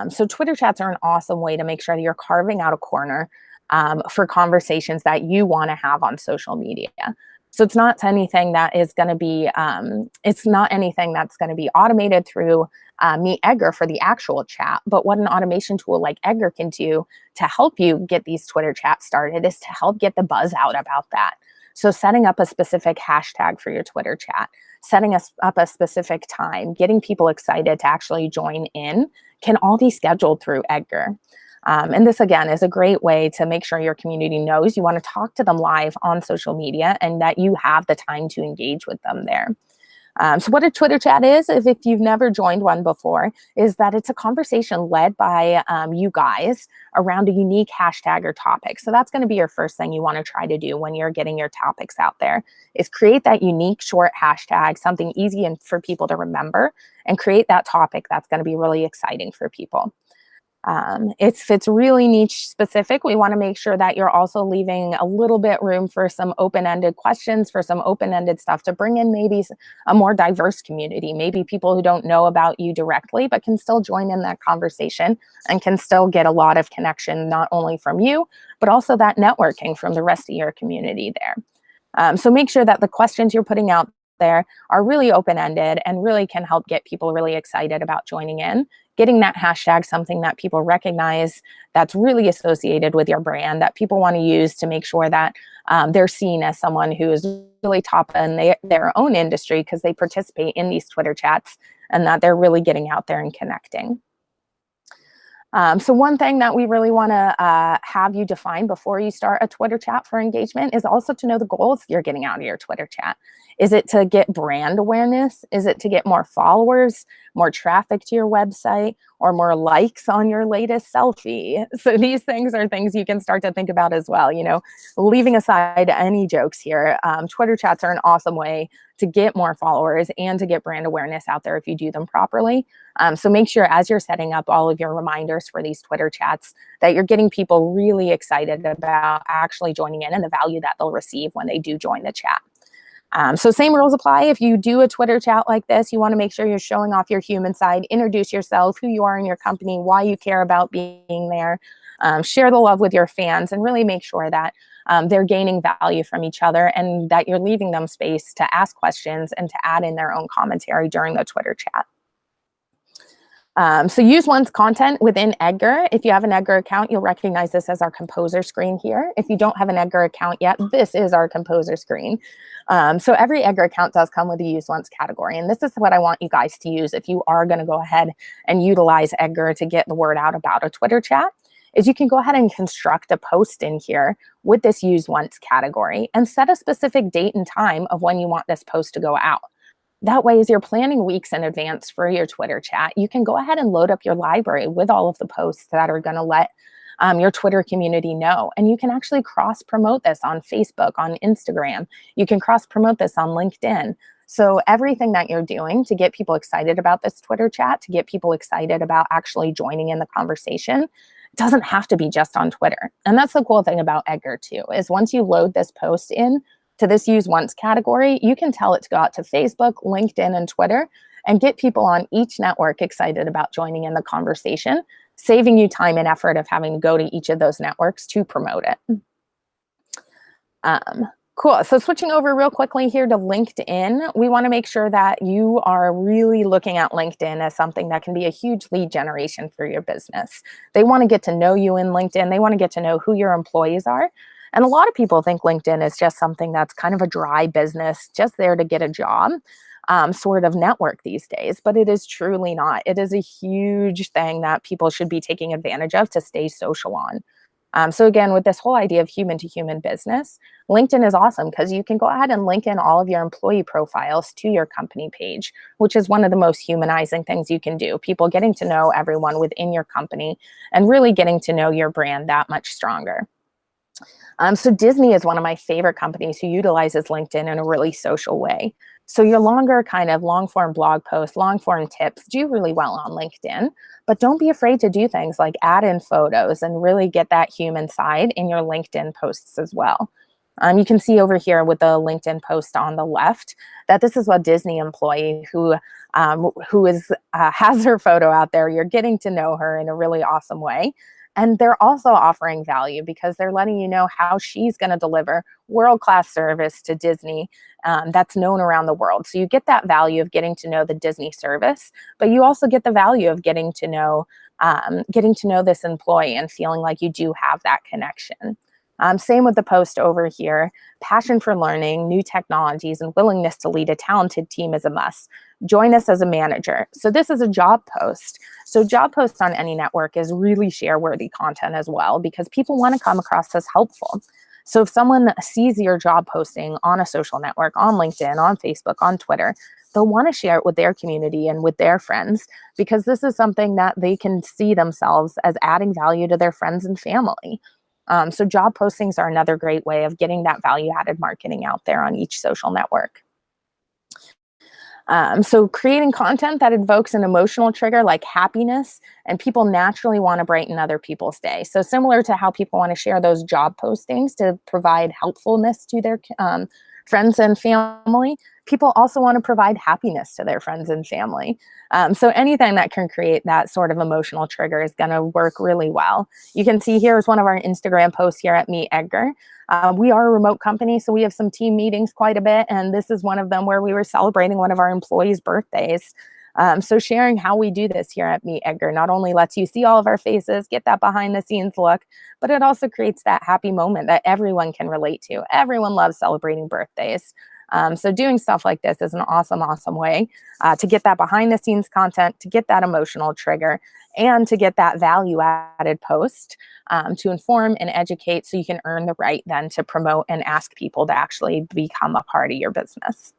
So Twitter chats are an awesome way to make sure that you're carving out a corner for conversations that you want to have on social media. So it's not anything that is going to be, it's not anything that's going to be automated through MeetEdgar for the actual chat, but what an automation tool like Edgar can do to help you get these Twitter chats started is to help get the buzz out about that. So setting up a specific hashtag for your Twitter chat, setting up a specific time, getting people excited to actually join in can all be scheduled through Edgar. And this, again, is a great way to make sure your community knows you want to talk to them live on social media and that you have the time to engage with them there. So what a Twitter chat is, if you've never joined one before, is that it's a conversation led by you guys around a unique hashtag or topic. So that's going to be your first thing you want to try to do when you're getting your topics out there, is create that unique short hashtag, something easy and for people to remember, and create that topic that's going to be really exciting for people. If it's really niche specific, we want to make sure that you're also leaving a little bit room for some open-ended questions, for some open-ended stuff to bring in maybe a more diverse community, maybe people who don't know about you directly, but can still join in that conversation and can still get a lot of connection, not only from you, but also that networking from the rest of your community there. So make sure that the questions you're putting out there are really open-ended and really can help get people really excited about joining in. Getting that hashtag something that people recognize, that's really associated with your brand, that people want to use to make sure that they're seen as someone who is really top in their own industry because they participate in these Twitter chats and that they're really getting out there and connecting. So one thing that we really want to have you define before you start a Twitter chat for engagement is also to know the goals you're getting out of your Twitter chat. Is it to get brand awareness? Is it to get more followers, more traffic to your website, or more likes on your latest selfie? So these things are things you can start to think about as well. You know, leaving aside any jokes here, Twitter chats are an awesome way to get more followers and to get brand awareness out there if you do them properly. So make sure as you're setting up all of your reminders for these Twitter chats that you're getting people really excited about actually joining in and the value that they'll receive when they do join the chat. So same rules apply. If you do a Twitter chat like this, you want to make sure you're showing off your human side, introduce yourself, who you are in your company, why you care about being there, share the love with your fans, and really make sure that they're gaining value from each other, and that you're leaving them space to ask questions and to add in their own commentary during the Twitter chat. So use one's content within Edgar. If you have an Edgar account, you'll recognize this as our composer screen here. If you don't have an Edgar account yet, this is our composer screen. So every Edgar account does come with a use once category. And this is what I want you guys to use if you are going to go ahead and utilize Edgar to get the word out about a Twitter chat, is you can go ahead and construct a post in here with this use once category and set a specific date and time of when you want this post to go out. That way, as you're planning weeks in advance for your Twitter chat, you can go ahead and load up your library with all of the posts that are going to let your Twitter community know. And you can actually cross-promote this on Facebook, on Instagram. You can cross-promote this on LinkedIn. So everything that you're doing to get people excited about this Twitter chat, to get people excited about actually joining in the conversation, doesn't have to be just on Twitter. And that's the cool thing about Edgar too, is once you load this post in to this use once category, you can tell it to go out to Facebook, LinkedIn, and Twitter and get people on each network excited about joining in the conversation, saving you time and effort of having to go to each of those networks to promote it. Cool. So switching over real quickly here to LinkedIn, we want to make sure that you are really looking at LinkedIn as something that can be a huge lead generation for your business. They want to get to know you in LinkedIn. They want to get to know who your employees are. And a lot of people think LinkedIn is just something that's kind of a dry business, just there to get a job, sort of network these days. But it is truly not. It is a huge thing that people should be taking advantage of to stay social on. So again, with this whole idea of human-to-human business, LinkedIn is awesome because you can go ahead and link in all of your employee profiles to your company page, which is one of the most humanizing things you can do. People getting to know everyone within your company and really getting to know your brand that much stronger. So Disney is one of my favorite companies who utilizes LinkedIn in a really social way. So your longer kind of long form blog posts, long form tips do really well on LinkedIn, but don't be afraid to do things like add in photos and really get that human side in your LinkedIn posts as well. You can see over here with the LinkedIn post on the left that this is a Disney employee who has her photo out there. You're getting to know her in a really awesome way. And they're also offering value because they're letting you know how she's going to deliver world-class service to Disney that's known around the world. So you get that value of getting to know the Disney service, but you also get the value of getting to know this employee and feeling like you do have that connection. Same with the post over here. Passion for learning new technologies and willingness to lead a talented team is a must. Join us as a manager. So this is a job post. So job posts on any network is really share-worthy content as well because people want to come across as helpful. So if someone sees your job posting on a social network, on LinkedIn, on Facebook, on Twitter, they'll want to share it with their community and with their friends because this is something that they can see themselves as adding value to their friends and family. So job postings are another great way of getting that value-added marketing out there on each social network. So creating content that evokes an emotional trigger like happiness, and people naturally want to brighten other people's day. So similar to how people want to share those job postings to provide helpfulness to their friends and family, people also want to provide happiness to their friends and family. So anything that can create that sort of emotional trigger is going to work really well. You can see here is one of our Instagram posts here at MeetEdgar. We are a remote company, so we have some team meetings quite a bit, and this is one of them where we were celebrating one of our employees' birthdays. So sharing how we do this here at MeetEdgar not only lets you see all of our faces, get that behind the scenes look, but it also creates that happy moment that everyone can relate to. Everyone loves celebrating birthdays. So doing stuff like this is an awesome, awesome way to get that behind the scenes content, to get that emotional trigger, and to get that value added post to inform and educate so you can earn the right then to promote and ask people to actually become a part of your business.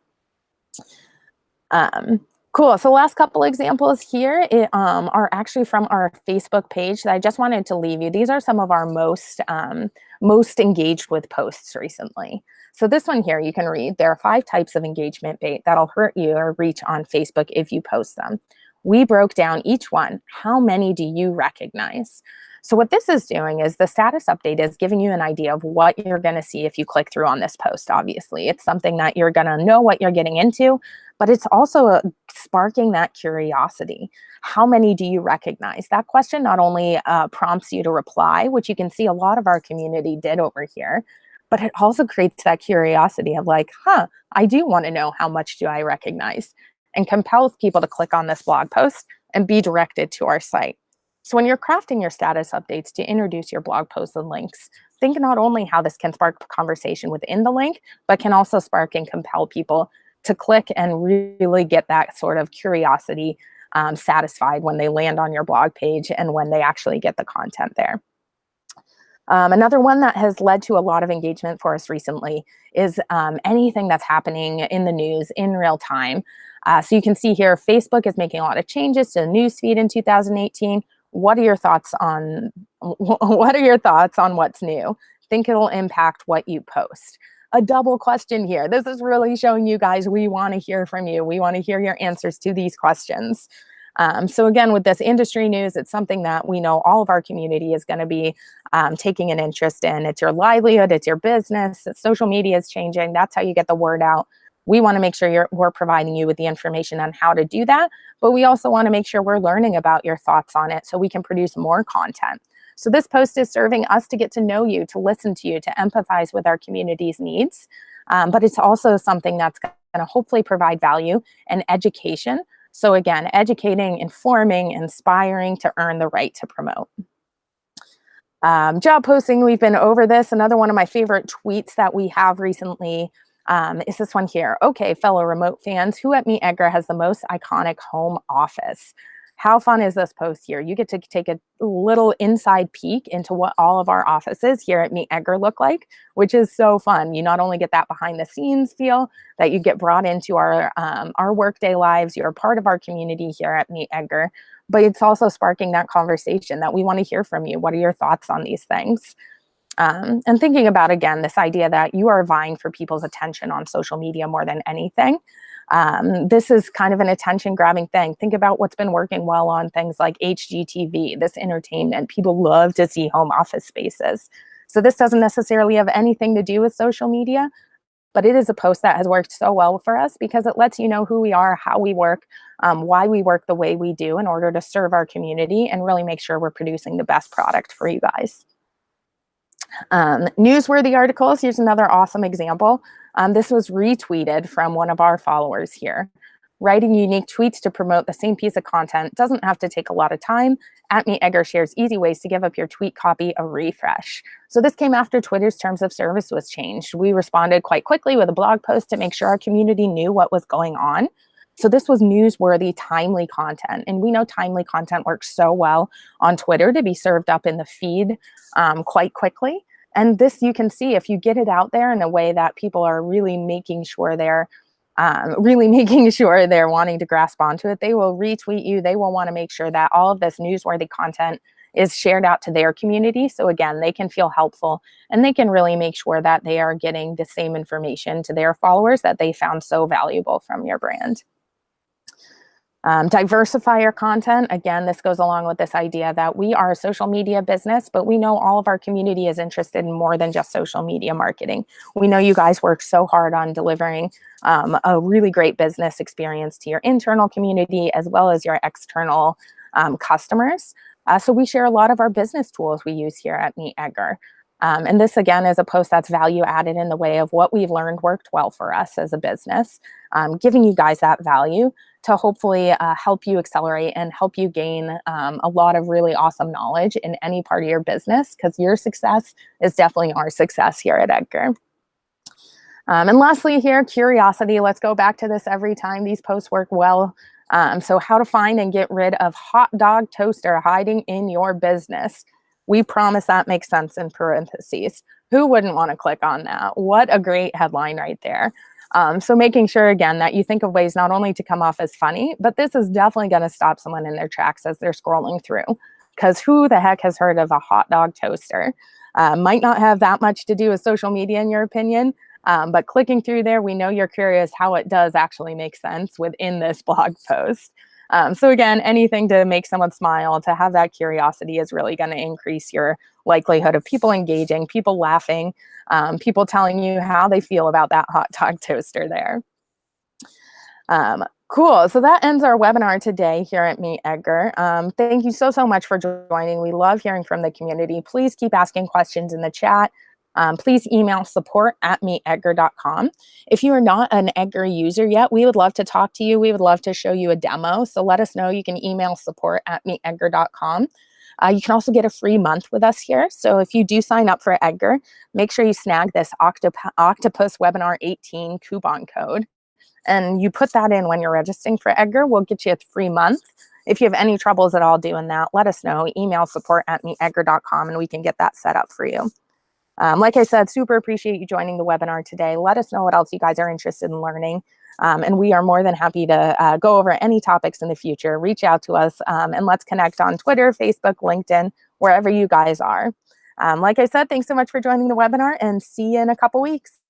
Cool. So last couple examples here are actually from our Facebook page that I just wanted to leave you. These are some of our most engaged with posts recently. So this one here, you can read, there are 5 types of engagement bait that'll hurt you or reach on Facebook if you post them. We broke down each one. How many do you recognize? So what this is doing is the status update is giving you an idea of what you're going to see if you click through on this post, obviously. It's something that you're going to know what you're getting into, but it's also sparking that curiosity. How many do you recognize? That question not only prompts you to reply, which you can see a lot of our community did over here, but it also creates that curiosity of like, huh, I do want to know how much do I recognize, and compels people to click on this blog post and be directed to our site. So when you're crafting your status updates to introduce your blog posts and links, think not only how this can spark conversation within the link, but can also spark and compel people to click and really get that sort of curiosity satisfied when they land on your blog page and when they actually get the content there. Another one that has led to a lot of engagement for us recently is anything that's happening in the news in real time. So you can see here, Facebook is making a lot of changes to the newsfeed in 2018. What are your thoughts on what's new? Think it'll impact what you post? A double question here. This is really showing you guys we want to hear from you. We want to hear your answers to these questions. So again, with this industry news, it's something that we know all of our community is going to be taking an interest in. It's your livelihood, it's your business, social media is changing. That's how you get the word out. We want to make sure we're providing you with the information on how to do that, but we also want to make sure we're learning about your thoughts on it so we can produce more content. So this post is serving us to get to know you, to listen to you, to empathize with our community's needs. But it's also something that's going to hopefully provide value and education. So again, educating, informing, inspiring to earn the right to promote. Job posting, we've been over this. Another one of my favorite tweets that we have recently is this one here. Okay, fellow remote fans, who at MeetEdgar has the most iconic home office? How fun is this post here? You get to take a little inside peek into what all of our offices here at MeetEdgar look like, which is so fun. You not only get that behind the scenes feel that you get brought into our workday lives, you're a part of our community here at MeetEdgar, but it's also sparking that conversation that we want to hear from you. What are your thoughts on these things? And thinking about, again, this idea that you are vying for people's attention on social media more than anything. This is kind of an attention grabbing thing. Think about what's been working well on things like HGTV, this entertainment. People love to see home office spaces. So this doesn't necessarily have anything to do with social media, but it is a post that has worked so well for us because it lets you know who we are, how we work, why we work the way we do in order to serve our community and really make sure we're producing the best product for you guys. Newsworthy articles, here's another awesome example. This was retweeted from one of our followers here. Writing unique tweets to promote the same piece of content doesn't have to take a lot of time. At MeetEdgar shares easy ways to give up your tweet copy a refresh. So this came after Twitter's terms of service was changed. We responded quite quickly with a blog post to make sure our community knew what was going on. So this was newsworthy, timely content. And we know timely content works so well on Twitter to be served up in the feed quite quickly. And this you can see if you get it out there in a way that people are really making sure they're wanting to grasp onto it. They will retweet you. They will want to make sure that all of this newsworthy content is shared out to their community. So again, they can feel helpful and they can really make sure that they are getting the same information to their followers that they found so valuable from your brand. Diversify your content. Again, this goes along with this idea that we are a social media business, but we know all of our community is interested in more than just social media marketing. We know you guys work so hard on delivering a really great business experience to your internal community as well as your external customers. So we share a lot of our business tools we use here at MeetEdgar. And this, again, is a post that's value added in the way of what we've learned worked well for us as a business, giving you guys that value to hopefully help you accelerate and help you gain a lot of really awesome knowledge in any part of your business, because your success is definitely our success here at Edgar. And lastly here, curiosity. Let's go back to this every time. These posts work well. So how to find and get rid of hot dog toaster hiding in your business. We promise that makes sense in parentheses. Who wouldn't want to click on that? What a great headline right there. So making sure, again, that you think of ways not only to come off as funny, but this is definitely going to stop someone in their tracks as they're scrolling through. Because who the heck has heard of a hot dog toaster? Might not have that much to do with social media in your opinion, but clicking through there, we know you're curious how it does actually make sense within this blog post. So again, anything to make someone smile, to have that curiosity is really going to increase your likelihood of people engaging, people laughing, people telling you how they feel about that hot dog toaster there. Cool. So that ends our webinar today here at MeetEdgar. Thank you so much for joining. We love hearing from the community. Please keep asking questions in the chat. please email support@meetedgar.com. If you are not an Edgar user yet, we would love to talk to you. We would love to show you a demo. So let us know. You can email support@meetedgar.com. You can also get a free month with us here. So if you do sign up for Edgar, make sure you snag this Octopus Webinar 18 coupon code. And you put that in when you're registering for Edgar. We'll get you a free month. If you have any troubles at all doing that, let us know. Email support@meetedgar.com and we can get that set up for you. Like I said, super appreciate you joining the webinar today. Let us know what else you guys are interested in learning. And we are more than happy to go over any topics in the future. Reach out to us and let's connect on Twitter, Facebook, LinkedIn, wherever you guys are. Like I said, thanks so much for joining the webinar and see you in a couple weeks.